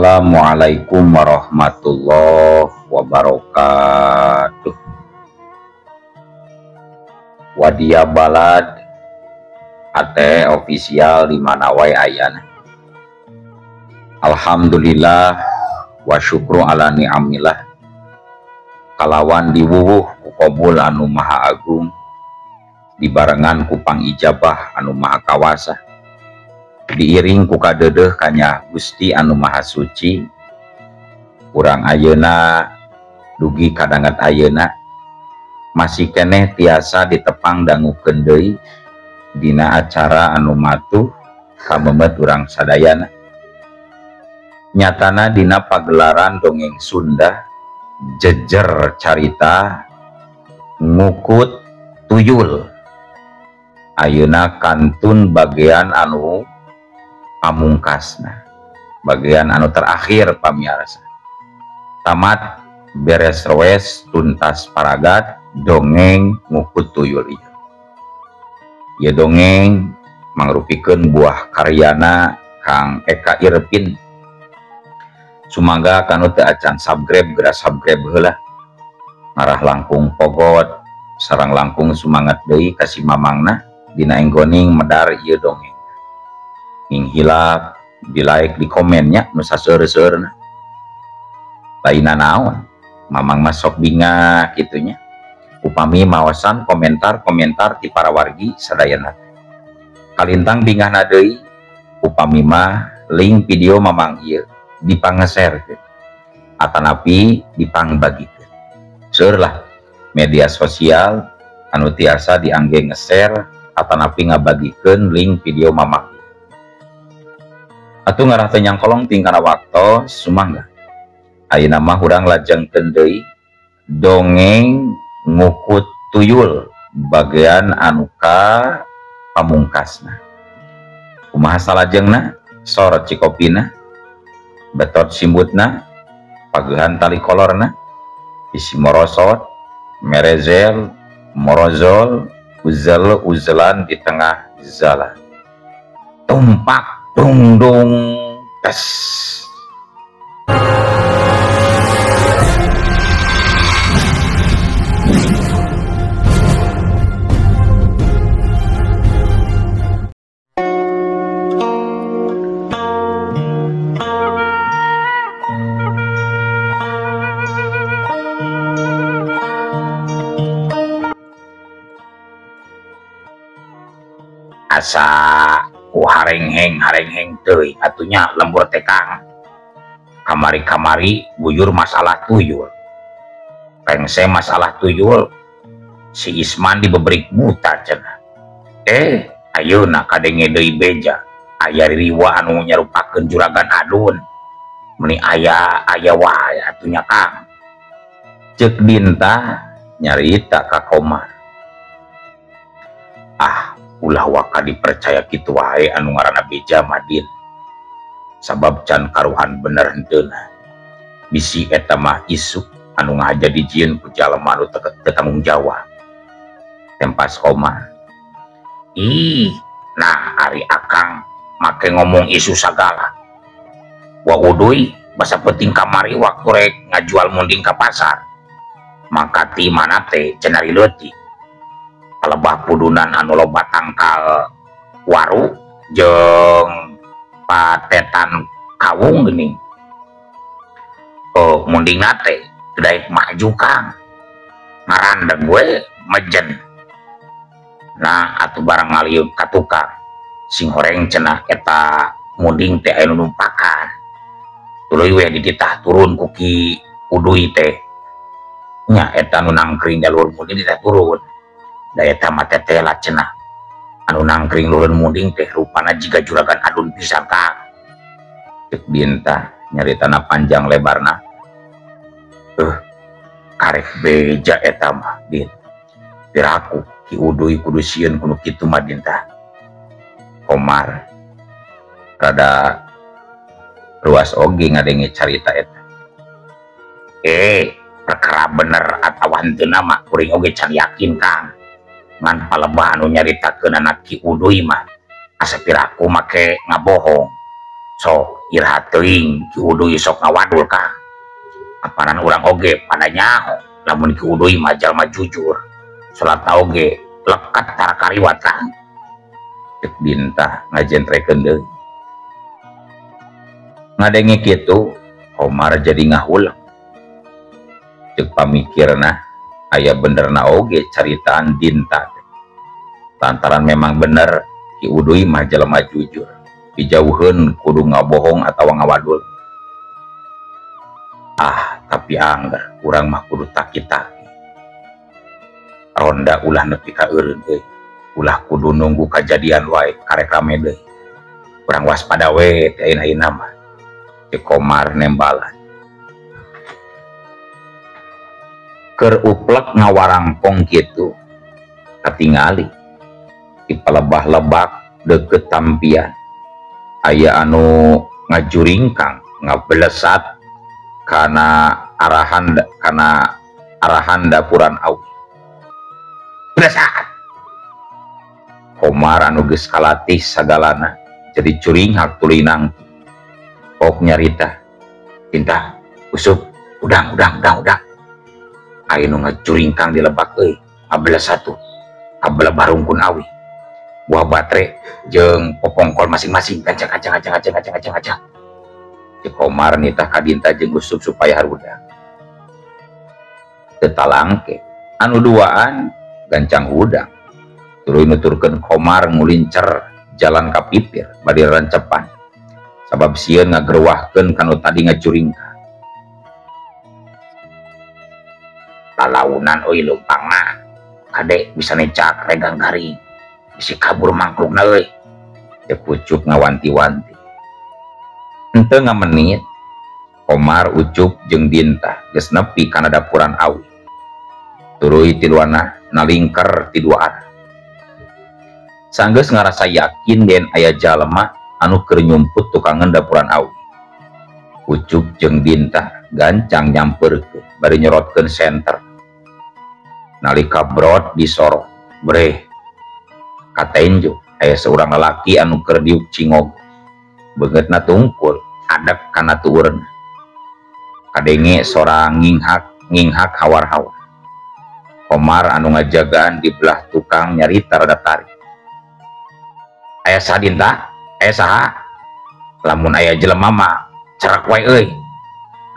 Assalamualaikum warahmatullahi wabarakatuh. Wadia balad ate ofisial di mana wae ayana. Alhamdulillah wa syukru ala ni'amillah. Kalawan diwuwuh ku qabul anu maha agung, dibarengan ku pangijabah anu maha kawasa, diiring ku kadeudeung kanya Gusti anu maha suci. Urang ayeuna dugi kadangat ayeuna masih keneh tiasa ditepang dangukeun deui dina acara anu matuh kamemet urang sadayana. Nyatana dina pagelaran dongeng Sunda jejer carita ngukut tuyul, ayeuna kantun bagian anu pamungkasna, bagian anu terakhir pamiarsa. Tamat beres rewes tuntas paragat dongeng ngukut tuyul ieu. Ieu dongeng mangrupikeun buah karyana Kang Eka Irpin. Sumangga kanu teu acan subscribe geura subscribe heula. Ngarah langkung pogot sareng langkung sumanget deui ka si mamangna dina enggoning medar ieu dongeng. Ing hilap di like di komennya nu saseur-seurna. Laina naon, mamang mah sok binga kitunya. Upami maosan komentar-komentar ti para wargi sadayana. Kalintang bingahna deui upami mah link video mamang ieu dipangeserkeun atanapi dipangbagikeun. Seueur lah media sosial anu tiasa diangge nge-share atanapi ngabagikeun link video mamang. Atuh ngarah teh nyangkolong tingkana waktu sumangga. Ayeuna mah urang lajengkeun deui dongeng ngukut tuyul bagian anu ka pamungkasna. Kumaha salajengna? Sorot cikopina, betot simbutna, pagehan tali kolorna, isi morosot, merezel, morozol, uzel-uzelan di tengah zala. Tumpak dung dung tes. Asa ku harengheng teuy atunya lembur tekang kamari-kamari buyur masalah tuyul. Pengse masalah tuyul si Isman dibebrik buta cenah. Ayeuna kadenge deui beja aya riwa anu nyarupakeun juragan adun. Meni aya wae atunya Kang. Ceuk dinta nyarita ka Komar. Ulah waka dipercaya kitu wae anu ngaranna beja Madin. Sabab can karuhan bener henteuna. Bisi eta mah isu anu ngajadijieun ku jalema anu teu tanggung jawab. Tempas Komar. Nah ari Akang make ngomong isu sagala. Wa uduy basa penting kamari waktu rek ngajual munding ka pasar. Maka ti mana teh cenari leutik. Kalebah pudunan anu loba tangkal waru jeung patetan kawung geuning. Mundingna teh teu daek maju Kang. Ngarandeg we mejen. Nah atuh barang ngaliuk ka tukang. Sing horeng cenah eta munding teh aya nu numpakan. Tuluy we dititah turun ku Ki Uduy teh. Nya eta nu nangkring jalur munding dititah turun. Daya tamat tetela cenah anu nangkring luhur munding teh rupana jiga juragan adun pisan Kang. Ceuk dinta nyaritana panjang lebarna. Karek beja eta mah Din. Piraku Ki Uduy kudu sieun kudu kitu mah dinta. Komar rada ruas oge ngadenge carita eta. Perkara bener atawa henteu mah kuring oge can yakin Kang. Ngan palebah anu nyaritakeun anak Ki Uduy mah asapiraku make ngabohong. So iraha teuing Ki Uduy sok ngawadul Kang. Apanan urang oge pada nyaho lamun Ki Uduy mah jalma jujur. Salat oge lekat tara kariwat Kang. Cek Dinta ngajentrekeun deui. Ngadenge kitu Komar jadi ngahulang. Cek pamikirna aya benerna oge caritaan Dinta. Lantaran memang bener Ki Uduy mah jalma jujur. Dijauheun kudu ngabohong atau ngawadul. Tapi anggar urang mah kudu taki-taki. Ronda ulah nepi ka eureun deui. Ulah kudu nunggu kajadian wae karek rame deui. Urang waspada we teh ayeuna mah. Cek Komar nembalan. Keur uplek ngawarangpong kitu katingali di palebah-lebak deukeut tampian aya anu ngajuringkang ngabelesat kana arahan dapuran awi. Belesat. Komar anu geus kalatih sagalana jadi curinghak tulinang pok nyarita. Dinta, usuk, udang. Aya nu ngajuringkang di lebak euy, ngabelesat tuh. Kabelah barungkun awi. Buah batre jeung popongkol masing-masing kancang. Cek Komar nitah ka Dinta jeung Usuk supaya harudang. Teu talangke anu duaan gancang hudang. Tuluy nuturkeun Komar ngulincer jalan ka pipir bade rancepan. Sabab sieun ngagerwahkeun kanu tadi ngacuringkang. Lalaunan euy lumpang mah. Kade bisa necak regang garing. Bisi kabur mangklukna euy. Cek Ucup ngawanti-wanti. Henteu ngamenit Komar, Ucup jeung Dinta geus nepi kana dapuran awi. Tuluy tiluana nalingker ti dua arah. Sanggeus ngarasa yakin yen aya jalma anu keur nyumput tukangan dapuran awi. Ucup jeung Dinta gancang nyampeurkeun bari nyorotkeun senter. Nalika brod disorot, breh katenjo aya seorang lelaki anu keur diuk cingog. Beungeutna tungkul adek kana tuurna. Kadenge sorang nginghak hawar-hawar. Komar anu ngajagaan di belah tukang nyarita rada tarik. Aya saha Dinta? Aya saha? Lamun aya jelema mah cerak wae euy.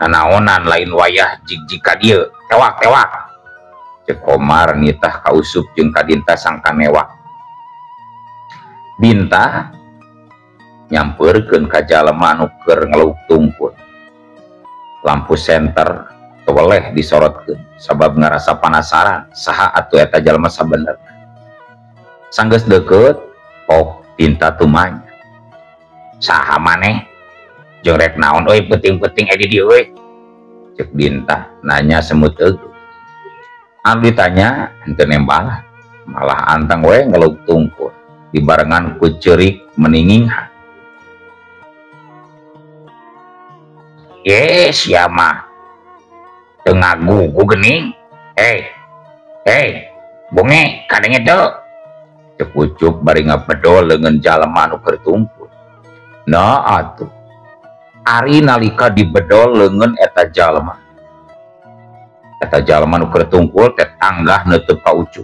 Nanaonan lain wayah jig-jig ka dieu. Tewak. Cek Komar nitah ka Usuk jeung ka Dinta sangka newak. Dinta nyampeurkeun ka jalema anu keur ngeleuk tungkul. Lampu senter toleh disorotkeun sabab ngarasa panasaran saha atuh eta jalma sabenerna. Sanggeus deukeut pok Dinta tumanya. Saha maneh? Jeung rek naon euy penting-penting aya di dieu euy? Cek Dinta nanya semut eueuh. Anu ditanya henteu nembalan, malah antang we ngeleuk tungkul dibarengan ku ceurik meninginghan. Sia mah teu ngagugu geuning. Bonge kadenge teu. Cek Ucup bari ngabedol leungeun jalma anu keur tungkul. Nah atuh. Ari nalika dibedol leungeun eta jalma nu keur tungkul teh tanggah neuteuk ka Ucup.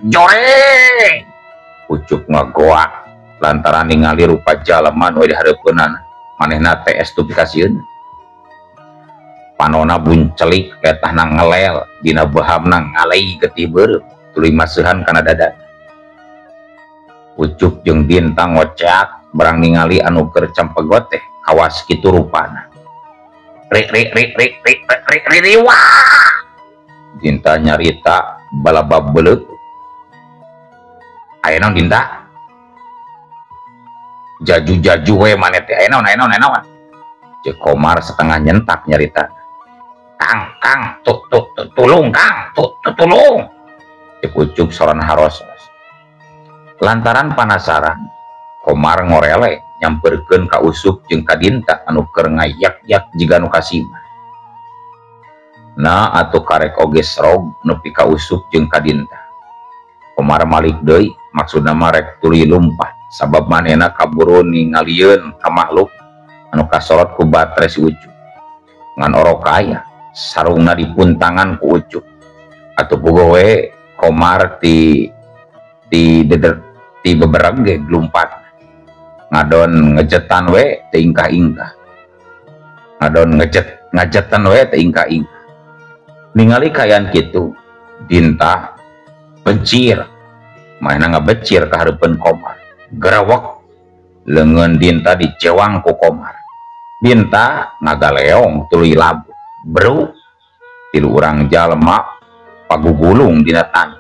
Jore. Ucup ngagoak lantaran ningali rupa jalma nu di hareupeunana. Manehna teh estu pikasieun. Panona buncelik etahna ngelel dina behamna ngalei getih beureum tuluy maseuhan kana dada. Ucup jeung Dinta ngocak barang ningali anu keur campegot teh kawas kitu rupana. Riwa. Dinta nyarita balabab beuleuk. Aya naon Dinta? Jaju we maneh teh. Aya naon? Cek Komar setengah nyentak nyarita. Kang, tulung Kang, tulung. Cek Ucup soran haros. Lantaran panasaran, Komar ngorele nyampeurkeun ka Usuk jeung ka Dinta anu keur ngayak-yak jiga nu kasima. Nah atuh karek oge srog nepi ka Usuk jeung ka Dinta. Komar malik deui maksudna mah rek tuluy lumpat. sabab manehna kaburu ningalieun ka makhluk anu kasorot ku batre si Ucup ngan orok aya sarungna dipuntangan ku Ucup atuh puguh we Komar ti bebereg ge glumpat ngadon ngejetan we teu ingkah-ingkah ngadon ngajetan we teu ingkah-ingkah ningali kayan kitu Dinta bencir mainna ngabecir ka hareupeun Komar gerawek leungeun Dinta dicewang ku Komar. Dinta ngagaleong tuluy labu bro tilu urang jalma pagugulung dina tanah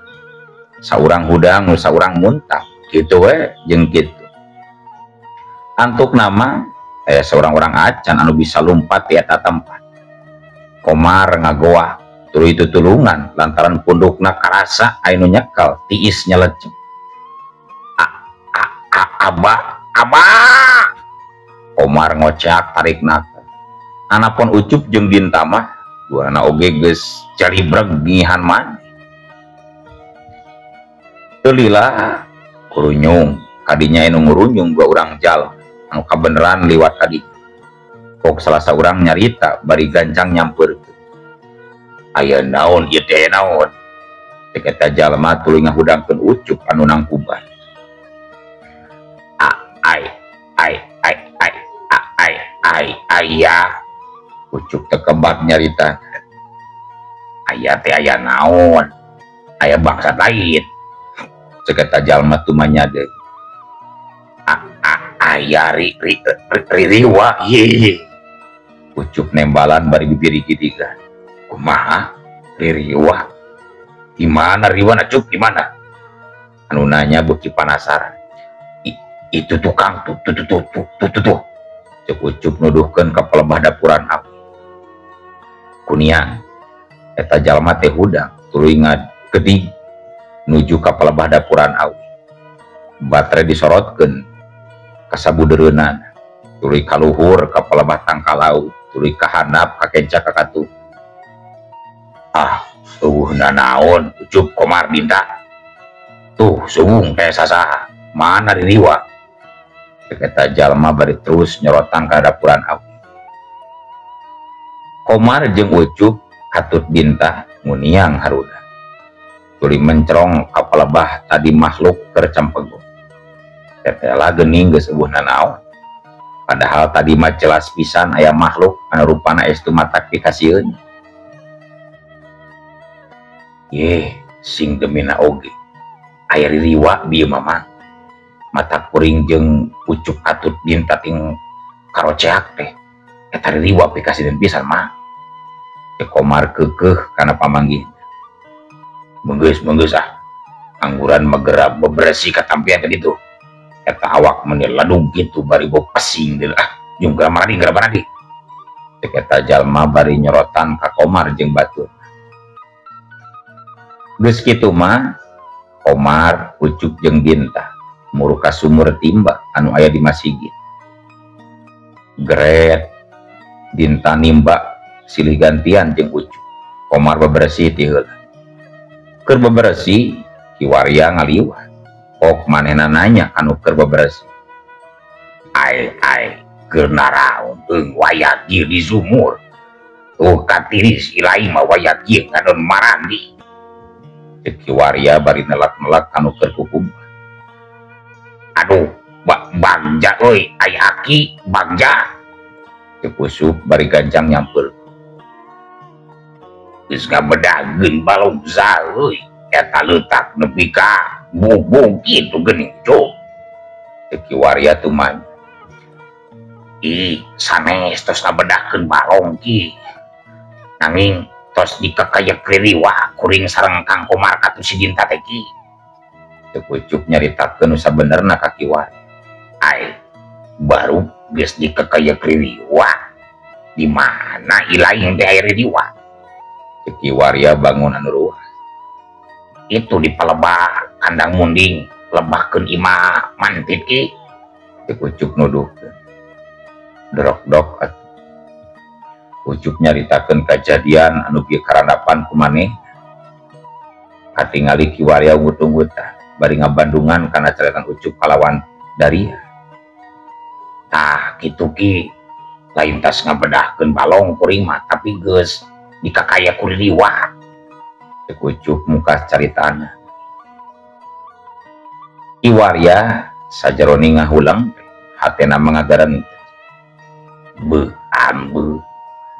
saurang hudang nu saurang muntah kitu we jeung kitu antuk nama saurang orang acan anu bisa lumpat di eta tempat. Komar ngagoa tuluy tutulungan lantaran pundukna karasa anu nyekel tiis nyelecep. Abah Komar ngocak tarik nafas anapun Ucup jeung Dinta mah duana oge geus calibreg ngihan maneh teu lila kurunyung kadinya anu ngurunyung dua urang jal anu kabeneran liwat tadi kok salah saurang nyarita bari gancang nyampeurkeun aya naon ieu teh naon teh eta jalma tuluy ngahudangkeun Ucup anu nangkuban ayah Ucup tekebak nyarita ayah teh aya naon aya bangsat lain ceuk eta jalma teu manyade aya riwa ye Ucup nembalan bari bibir gidigan kumaha riwa di mana riwana Cup di mana anu nanya beuki penasaran itu tukang tuh Ucup nuduhkeun ka pelebah dapuran api kuniang eta jalma teh hudang tuluy ngagedig nuju ka pelebah dapuran awi batre disorotkeun ka sabudeureunana tuluy kaluhur ka pelebah tangkal laut tuluy ka handap ka kenca ka katu eueuhna naon Ucup Komar Dinta tuh suung teh sasaha mana ririwa eta jalma bari terus nyorotan ka dapuran awi. Komar jeung Ucup katut Dinta muniang haruda tuluy mencrong ka pelebah tadi makhluk keur campego tetela geuning geus eueuhna naon padahal tadi mah jelas pisan aya makhluk anu rupana estu matak dikasieun ye sing demina oge aya ririwa bieu mah mata kuring jeung Ucup katut Dinta ting karoceak teh eta ririwa pikasieun pisan mah teh Komar keukeuh kana pamanggih menggeus angguran magera beberesi katampian tadi tuh eta awak menil ladung gitu bari bau pesing deul jeung gara-gara teh eta jalma bari nyorotan ka Komar jeung batur geus kitu mah Komar Ucup jeung Dinta muru ka sumur timba anu aya di Masigit geret Dinta nimba silih gantian jeung Ucup Komar beberesi ti heula keur beberesi kiwaria ngaliwat kok manehna nanya anu keur beberesi ai keur naraon teuing wayat ieu di sumur tuh katiris ilai mah wayat ieu ngadon marandi cek kiwaria bari nelak-nelak anu keur kukumpul aduh bagja euy aya aki bagja cek Ucup bari gancang nyampeurkeun geus ngabedageun balogza euy eta leutak nepi ka bubung kitu geuning Cup cek kiwaria teu manya sanes tos ngabedahkeun balong ki nanging tos dikekayek ririwa kuring sareng Kang Komar katu si Dinta teh ki teu Ucup nyaritakeun nu sabenerna ka kiwaria baru geus dikekayek ririwa di mana ilaing teh aya ririwa cek kiwaria bangun anu ruas itu di pelebah kandang munding lebahkeun imah mantit ki cek Ucup nuduhkeun derok-dok Ucup nyaritakeun kajadian anu kieu karandapan ku maneh katingali kiwaria ungut-ungut bari ngabandungan kana caretan Ucup kalawan dari gitu Ki lain tas ngabedahkeun balong kuring mah tapi geus dikakaya ku liwat Ucup muka caritana Ki Warya sajaroni ngahulang hatena mangagaran be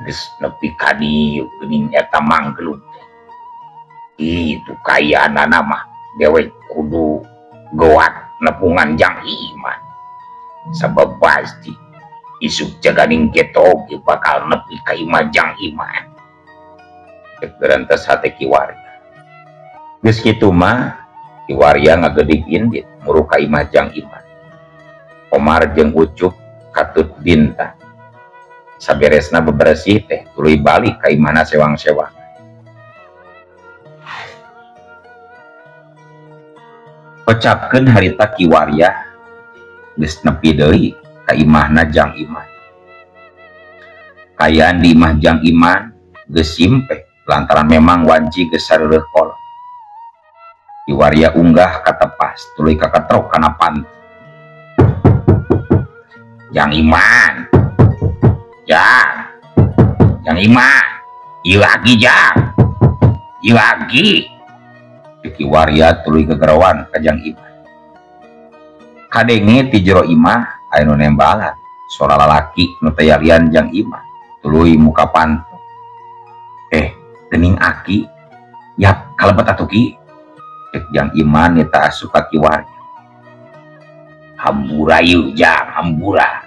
geus nepi ka dieu geuning eta manggelung itu kayaanana mah dewek kudu goat nepungan jang iman sabab pasti isuk jaganing geto bakal nepi ka imajang iman gerantes hate Ki Warya geus kitu mah Ki Warya ngageudig indit muruh ka imajang iman Komar jeung Ucup katut dinta saberesna bebersih teh tuluy balik ka imana sewang-sewang pecapkeun harita Ki Warya geus nepi deui ka imahna Jang Iman kayaan di imah Jang Iman geus simpe lantaran memang wanci geus sareureuk kolot Ki Warya unggah ka tepas tuluy kakatrok kana pantai Jang Iman Jang Iman ieu lagi Jang ieu lagi Ki Warya tuluy gegerawan ka Jang Iman kadenge ti jero imah aya nu nembalan suara lalaki nu tayarian Jang Iman tuluy muka panto geuning aki yap kalebet atuh Ki cek Jang Iman nita asup ka Ki Warya hambura yeuh Jang hambura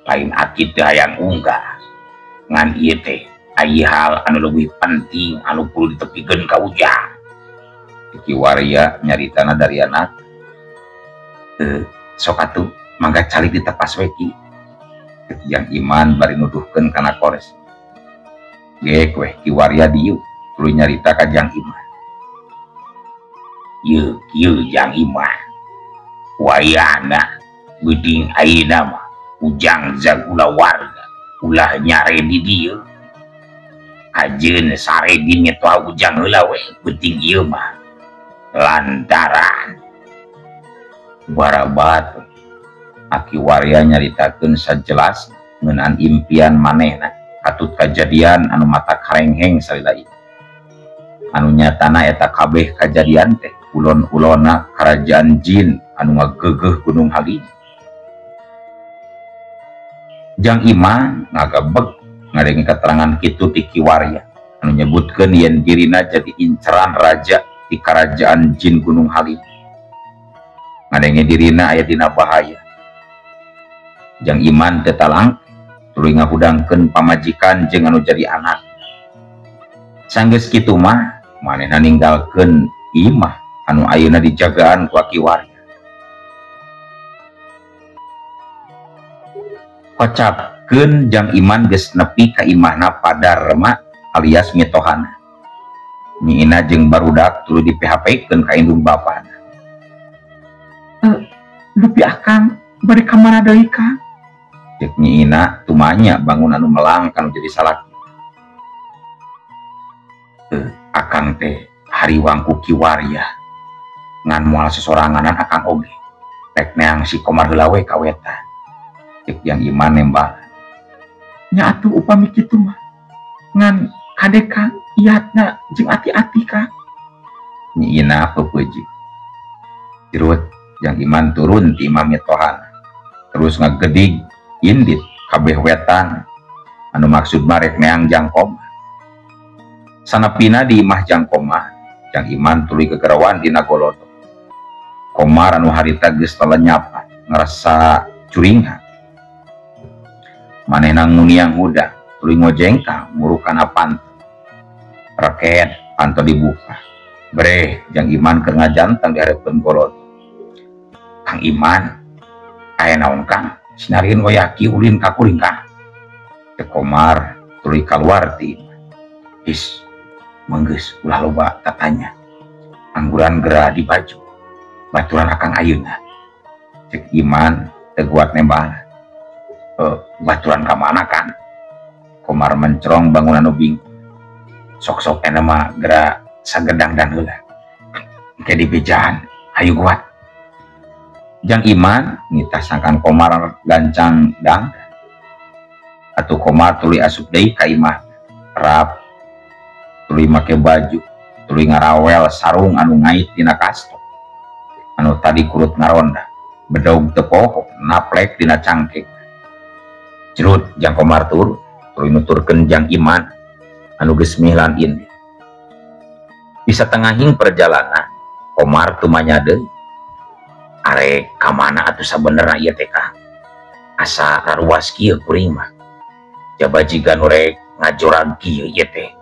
lain aki teh hayang unggah ngan ieu teh aya hal anu leuwih penting anu kudu ditepikeun ka ujang Ki Warya nyaritana dari anak sok atuh mangga calik ditepas we Ki Jang Iman bari nuduhkeun kana kores geek weh Ki Warya dieu tuluy nyarita ka Jang Iman ieu Jang Iman wayana geuting ayeuna mah ujang zagula warga ulah nyare di dieu kajeun sare di nyetua ujang heula we penting ieu mah lantaran barabat Ki Warya nyaritakeun sajelas ngeunaan impian manehna katut kajadian anu mata karengheng salila ieu anu nyatana eta kabeh kajadian teh ulon-ulona kerajaan jin anu ngageugeuh Gunung Haliji Jang Iman ngagebeg ngadenge keterangan kitu ti Ki Warya anu nyebutkeun yen dirina jadi inceran raja di kerajaan jin Gunung Haliji ngadenge dirina aya dina bahaya Jang Iman teu talang tuluy ngahudangkeun pamajikan jeung anu jadi anak sanggeus kitu mah manehna ninggalkeun imah anu ayeuna dijagaan ku Ki Warya kocapkeun Jang Iman geus nepi ka imahna Padarma alias mitohana nyiina jeung barudak tuluy di PHP-keun ka indung bapana dupi akang bari ka mana deui Kang cek nyiina tumanya bangun anu melang kanu jadi salaki akang teh hariwang ku Ki Warya ngan moal sesoranganan akang oge rek neang si Komar heula we ka wetan cek Jang Iman nembal nya atuh upami kitu mah ngan kade Kang iatna jeung ati-ati Kang nyiina peupeujeuh cirut Jang Iman turun ti imah mitohana terus ngagedig indit kabeh wetan anu maksud marek neang Jang Komar sanapina di imah Jang Komar Jang Iman tuluy gegerawan dina golodo Komar anu harita geus lenyapa ngerasa curingan manehna nguniang udang tuluy ngojengkang muruh kana panto reket panto dibuka breh Jang Iman keur ngajanteng di hareupeun golodo Kang Iman aya naon Kang sinarieun wayaki ulin ka kuring Kang teh Komar tuluy kaluar ti is menggeus ulah loba tatanya angguran gera di baju baturan akang ayeuna cek Iman teu kuat nembal baturan ka mana Kang Komar mencerong bangun anu bingung sok-sok ena mah gera sagedang dan heula ke di bejaan hayu kuat Jang Iman nita sangkan Komar gancang dang atau Komar tuluy asup deui ka imah rap tuluy make baju tuluy ngarawel sarung anu ngait dina kasto anu tadi kurut ngaronda bedog tepok naplek dina cangkeng cerut Jang Komar tuluy nuturkeun Jang Iman anu geus mihlan indi. Bisa tengahing perjalanan Komar tumanya deui arek kamana atuh sabenerna ieu teh Kang asa raruas kieu kuring mah jaba jiga nu rek ngajorag kieu ieu teh.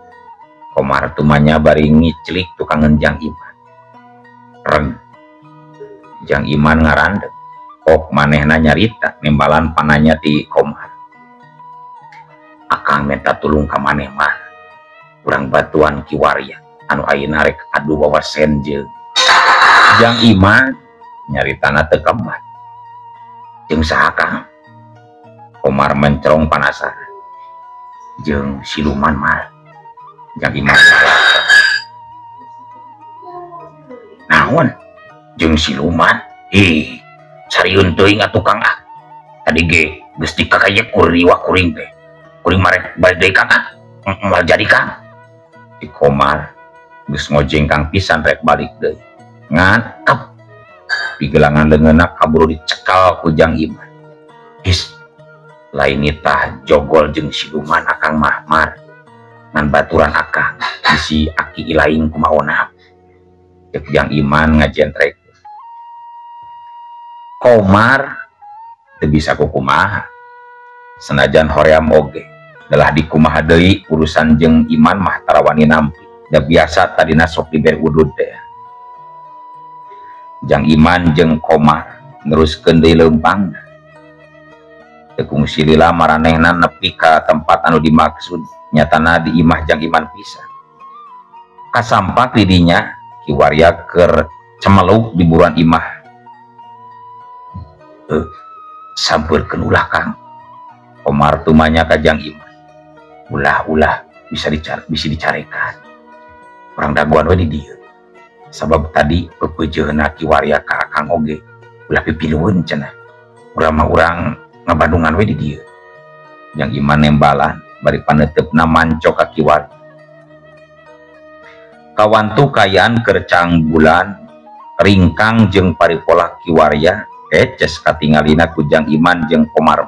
Komar tumanya bari ngiclik tukangan Jang Iman reg Jang Iman ngarandeg kok manehna nyarita nimbalan pananya ti Komar. Akang minta tulung ka maneh mah urang batuan kiwarya anu ayeuna rek adu wawasen jeung Jang Iman nyaritana teu kemat jeung saha Kang? Komar mencerong panasaran jeung siluman mah. Jang Iman naon jeung siluman? Sariun teuing atuh Kang ah. Tadi ge geus dikakaye kuriwa kuring teh. Kuring mah balik deui Kang ah. Moal jadi Kang. Di Komar geus ngojengkang pisan rek balik deui. Ngantep pigelangan leungeunna kaburu dicekal ku Jang Iman. Lain tah jogol jeung siluman akang Mahmar ngan baturan akang bisi aki ilaing kumaona. Cek Jang Iman ngajentrek. Komar teu bisa kukumaha. Senajan hoream oge dalah dikumaha deui urusan jeung Iman mah tarawani nampi. Da biasa tadina sok dibere udud teh. Jang Iman jeung Komar neruskeun deui leumpangna. Teu kungsi lila maranehna nepi ka tempat anu dimaksud nyatana di imah Jang Iman pisan. Kasampak di dinya kiwarya keur cemeluk di buruan imah. Sampeurkeun ulah Kang. Komar tumanya ka Jang Iman. Ulah bisa dicarekan. Urang daguan we di dieu. Sabab tadi peupeujeuhna kiwarya ka Kang oge ulah pipilueun cenah. Urang mah urang ngabandungan we di dieu. Jang Iman nembalan bari paneutepna manco ka kiwarya. Kawantu kayaan kercang bulan ringkang jeung paripolah kiwarya eces katingalina ku Jang Iman jeung Komar.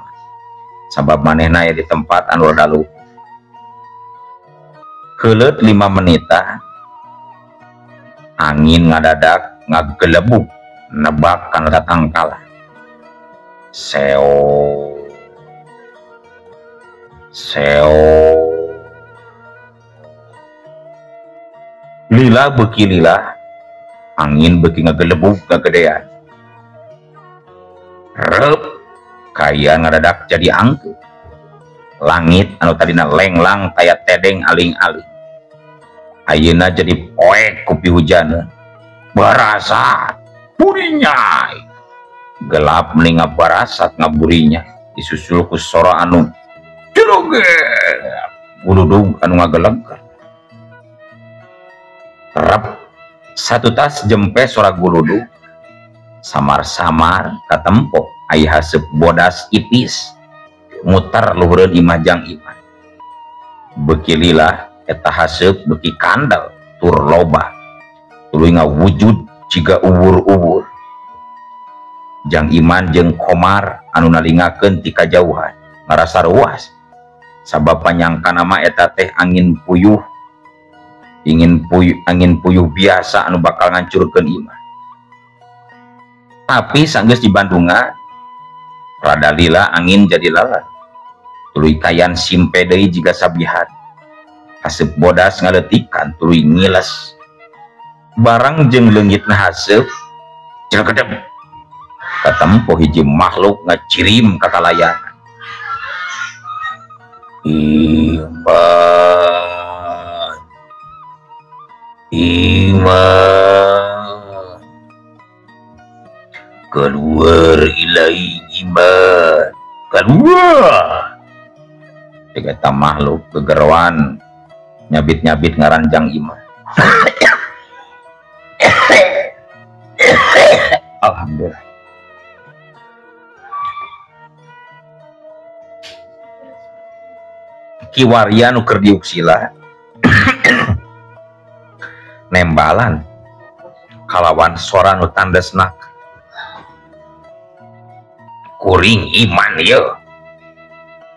Sabab manehna aya di tempat anu rada luhur. Heuleut 5 menita angin ngadadak ngagelebuk nebak kana datang kala. Seo lila beuki lila angin beuki ngagelebuk gagedean. Reup kaya ngadadak jadi angke. Langit anu tadina lenglang kaya tedeng aling-aling ayeuna jadi poek ku pihujaneun. Barasat burinya gelap mending ngabarasat ngaburinya disusul ku sora anu jeroget guludug anu ngagelegger. Rep satu tas jempe sora guludug samar-samar katempo aya haseup bodas ipis muter luhureun imah Jang Iman. Beuki lila eta haseup beuki kandel tur loba tuluy ngawujud ciga ubur-ubur. Jang Iman jeung Komar anu nalingakeun ti kajauhan ngarasa ruas sabab panyangkana mah eta teh angin puyuh biasa anu bakal ngancurkeun imah. Tapi sanggeus di Bandungan rada lila angin jadi lalat tuluy kayan simpe deui jiga sabihat. Haseup bodas ngaletikan tuluy ngiles barang jeung leungitna haseup jeregedeg katempo hiji makhluk ngacirim ka kalayangan. Iman keluar ilaing Iman keluar. Eta makhluk gegeroan nyabit-nyabit ngaran Jang Iman. Alhamdulillah Kiwaria nu keur diuksila nembalan kalawan sora nu tandesna kuring iman ye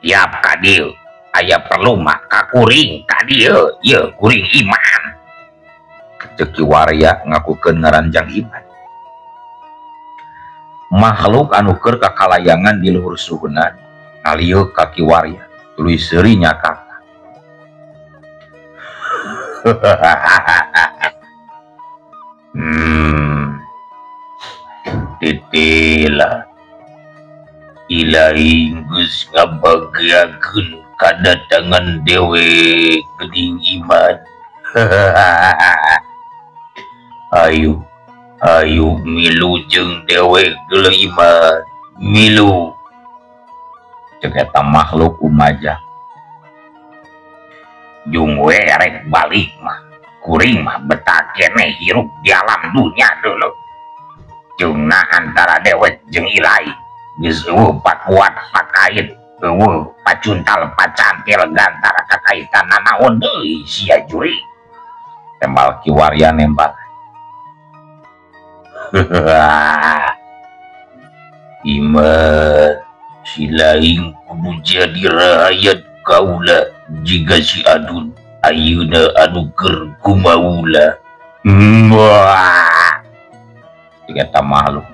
tiap kadieu aya perlu mah ka kuring kadieu ye kuring iman. Ceuk Kiwaria ngakukeun ngaranjang iman. Makhluk anu keur kakalayangan di luhur suhuna ngalieu ka Kiwaria tuluy seuri nyakak. Titila Ilahi geus ngabagyakeun kadatangan dewe geuning iman. Ayu milu jeung dewe geuleuh iman milu. Ceuk eta makhluk umajang. Jung we rek balik mah kuring mah betah keneh hirup di alam dunia dulu. Jungna antara dewe jeung Ilahi geus eueuh pakuat pakait eueuh pacuntal pacantil gantara kakaitan nanaon deui sia juri. Tembal Kiwaria nembal. Iman silaing kudu jadi rakyat kaula jiga si adun ayeuna anu keur kumaula. Eta makhluk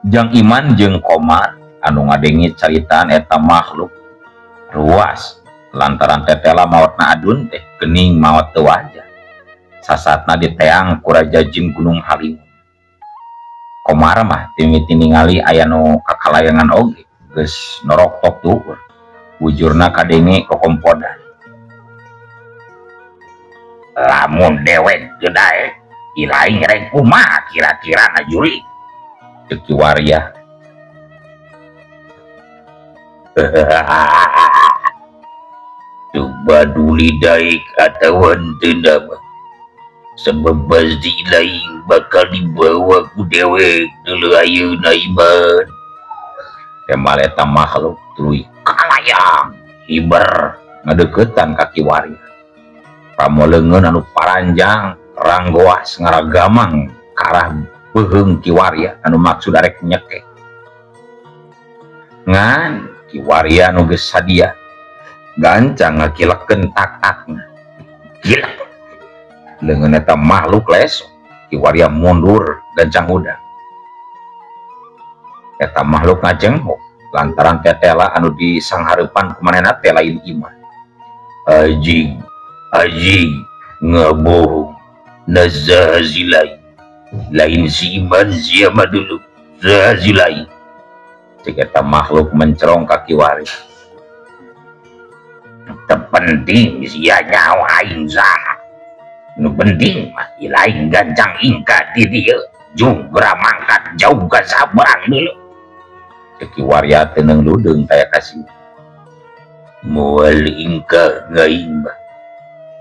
Jang Iman jeung Komar anu ngadengit caritaan eta makhluk ruas lantaran tetela maotna adun teh geuning maot teu wajar. Sasatna diteang ku Raja Jin Gunung Halimun. Komar mah timiti ningali aya nu kakalayangan oge geus noroktok tueur bujurna kadenge kokompodan. Lamun dewek gedae Ilahi rek kumaha kira-kira na juri. Ceuk Kiwaria. Coba duli daik atawa henteu mah sababas di Ilahi bakal dibawa ku dewek dulu ayeuna iman. Tembal eta makhluk tuluy Kalayang hiber ngadeuketan ka Kiwaria. Pamoleungeun anu paranjang ranggoas ngaragamang karah beuheung Kiwaria anu maksud arek nyekek. Ngan Kiwaria nu geus sadia gancang ngakilekeun tak-takna. Gila Leungeun eta makhluk leso Kiwaria mundur gancang udang. Eta makhluk ngajenghok lantaran tetela anu disanghareupan kumanehna teh lain iman. Ajing ngabohong nazazilai lain si iman siapa dulu zazilai. Ceuk eta makhluk mencerong ka Kiwaria. Terpenting sia nyawa aing saha nu penting mah Ilahi gancang ingka di dieu jung mangkat jauh ka sabarang dulu. Ceuk Kiwaria teuneng ludeung taya kasih. Moal ingka ngaing mah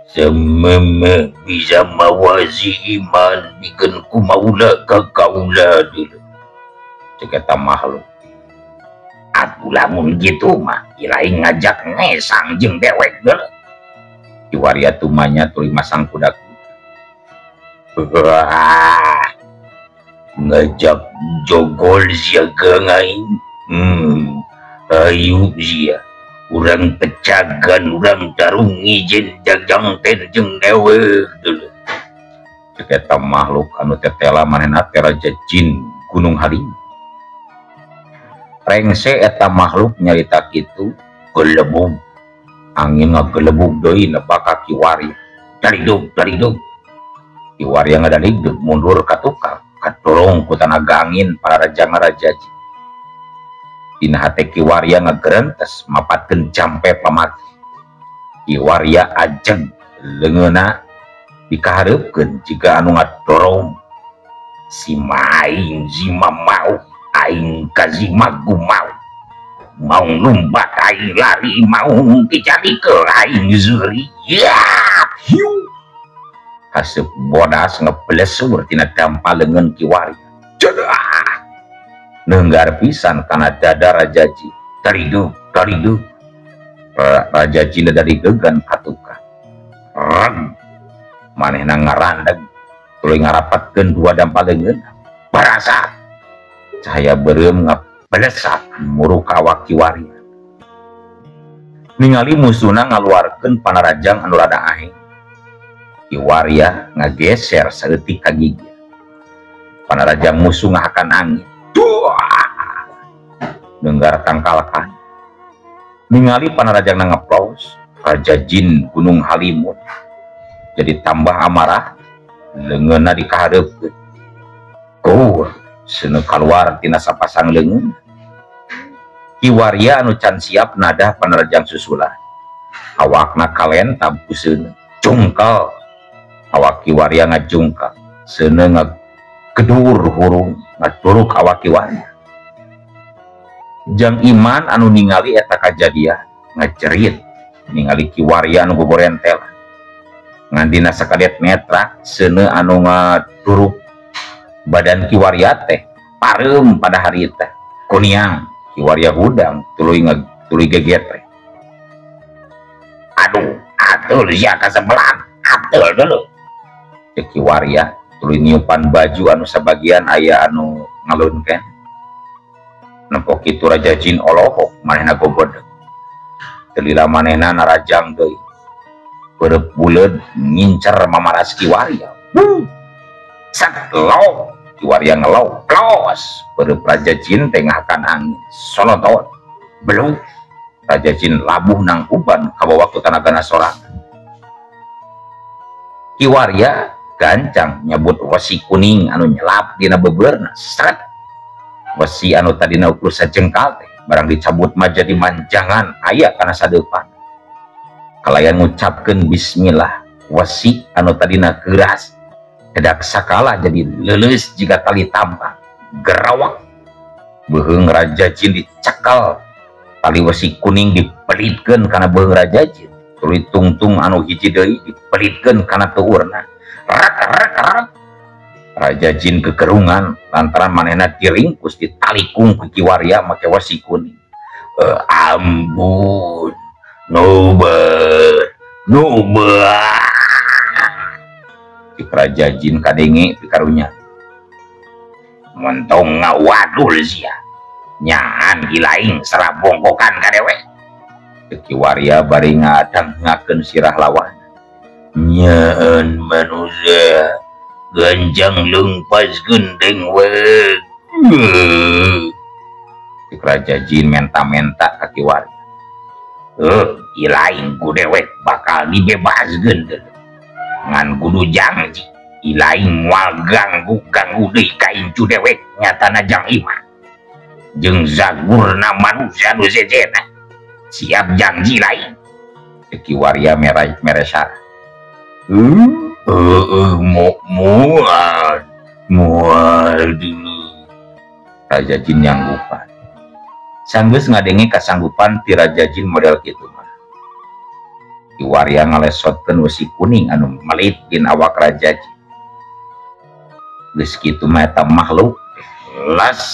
sememe bisa mawazi iman bikin kumaula ka kaula dulu. Ceuk eta makhluk. Aku lamun gitu mah Ilahi ngajak ngesang jeung dewek dulu. Kiwaria tumanya tuluy masang kudaku. Ngajak jogol siaga ngaing. Ayu sia urang pecagan urang tarung ngijin jagang ten jeung dewek dulu. Ceuk eta makhluk anu tetela manehna teh Raja Jin Gunung Halimun. Rengse eta makhluk nyarita kitu gelebug. Angin ngagelebug deui nepa ka Kiwaria. Daridug Kiwaria ngadaligdug mundur ka tukang katurung ku tanaga angin para raja-raja Jin. Dina hate Kiwaria ngagerentes mapatkeun campe pamati. Kiwaria ajeng leungeunna dikahareupkeun jiga anu ngadorong. Si maing zima mau aing kazima gumau mau lumbat aing lari mau dicari ke aing zuri ya hiu haseup bodas ngeblesur tina dampaleungeun Kiwaria. Cedah Neunggar pisan kana dada Raja Jin. Daridug Raja Jin dari gegan katuka manehna ngarandag tuluy ngarapatkeun dua dampalengeun barasa cahaya beureum ngabelesak muru ka awak Kiwaria ningali musuhna ngaluarkeun panarajang anu rada aheng. Kiwaria ngageser saeutik ka gigi panarajang musuh ngahakan angin dengar tangkalkan ningali panarajang ngaplos Raja Jin Gunung Halimun jadi tambah amarah leungeunna dikahareupkeun kur seuneu kaluar tina sapasang leungeun. Kiwaria anu can siap nadah panarajang susulan awakna kalentab ku seuneu jungkal awak Kiwaria ngajungkal seuneu ngagedur hurung ngaduruk awak Kiwaria. Jang Iman anu ningali eta kajadian ngajerit ningali Kiwaria anu gogorentel ngan dina sakadet metra seuneu anu ngaduruk badan Kiwaria teh pareum pada hari teh kuniang Kiwaria hudang tuluy gegetre aduh atul sia ka sebelah atul dulu cek Kiwaria tuluy niupan baju anu sabagian aya anu ngalunkeun nempok kitu Raja Jin olohok manehna gobodeg telila manehna narajang deui beureup buleud ngincer mamaras Kiwaria sak lo Kiwaria ngelau plos beureup Raja Jin teh ngahakan angin sonoton belum Raja Jin labuh nang uban kabawa ku tanagana sorangan. Kiwaria gancang nyabut wesi kuning anu nyelap dina bebeurna seret wesi anu tadina ukur sajengkal teh barang dicabut mah jadi manjangan aya kana sadeupan kalayan ngucapkeun bismillah wesi anu tadina keras kedak sakala jadi leuleus jiga tali tambang gerawak beuheung Raja Jin dicekal tali wesi kuning dipelitkeun kana beuheung Raja Jin tuluy tungtung anu hiji deui dipelitkeun kana tuurna rak Raja Jin kekerungan lantaran manehna diringkus ditalikung ku Kiwaria make wesi kuning. Ampun nuber cik Raja Jin kadenge pikarunya mentong ngawadul sia nyaan ilaing salah bongkokan kadewe cik Kiwaria bari ngadangkeun sirah lawan nyaan manusia ganjang lengpas gendeng we cik Raja Jin menta-menta ka Kiwaria ilaing ku dewek bakal dibebaskeun ngan kudu janji ilaing moal ganggu deui ka incu dewek nyatana Jang Iman jeung zagurna manusia nu sejena siap janji lain cik Kiwaria meresa mual dulu Raja Jin nyanggupan sanggeus ngadenge kasanggupan ti Raja Jin model kitu mah Kiwaria ngalesotkeun wesi kuning anu melit dina awak Raja Jin geus kitu mah eta makhluk las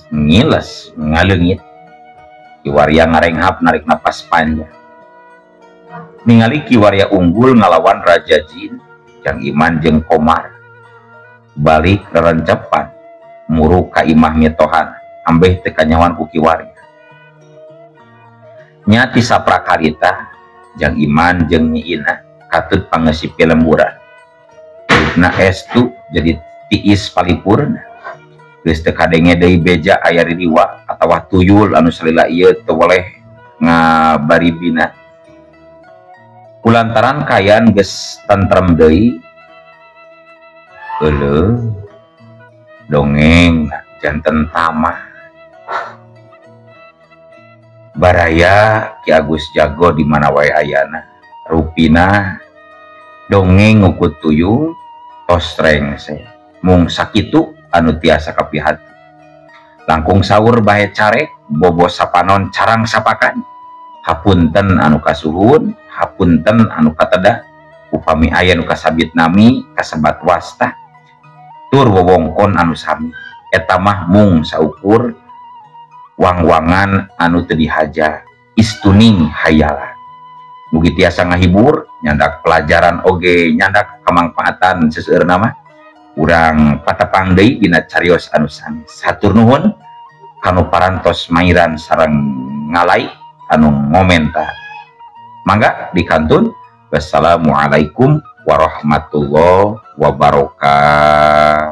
ngiles ngaleungit Kiwaria ngarenghap narik napas panjang ningali Kiwaria unggul ngalawan Raja Jin Jang Iman jeung Komar balik rerencepan muru ka imah mitohan ambeh teu kanyawan ku Kiwaria nya ti saprakarita Jang Iman jeung Nyi Ina katut pangeusip lemburan na estu jadi tiis palipurna geus teu kadenge deui beja aya ririwa atawa tuyul anu salila ieu teu boleh ngabaribina kulantaran kayan geus tentrem deui heuleuh dongeng janten tamah baraya Ki Agus jago di mana wae ayana rupina dongeng ngukut tuyul tos rengse mung sakitu anu tiasa kapihati langkung saur bae carek bobos sapanon carang sapakan hapunten anu kasuhun hapunten anu kateda upami aya nu kasabit nami kasebat wasta tur wewengkon anu sami eta mah mung saukur wang-wangan anu teu dihaja istuning hayalan. Mugi tiasa ngahibur, nyandak pelajaran oge, nyandak kamangfaatan seseueur nama. Urang patepang deui dina carios anu sanes. Hatur nuhun kanu parantos mairan sareng ngalai anu ngomentar. Mangga dikantun. Wassalamualaikum warahmatullahi wabarakatuh.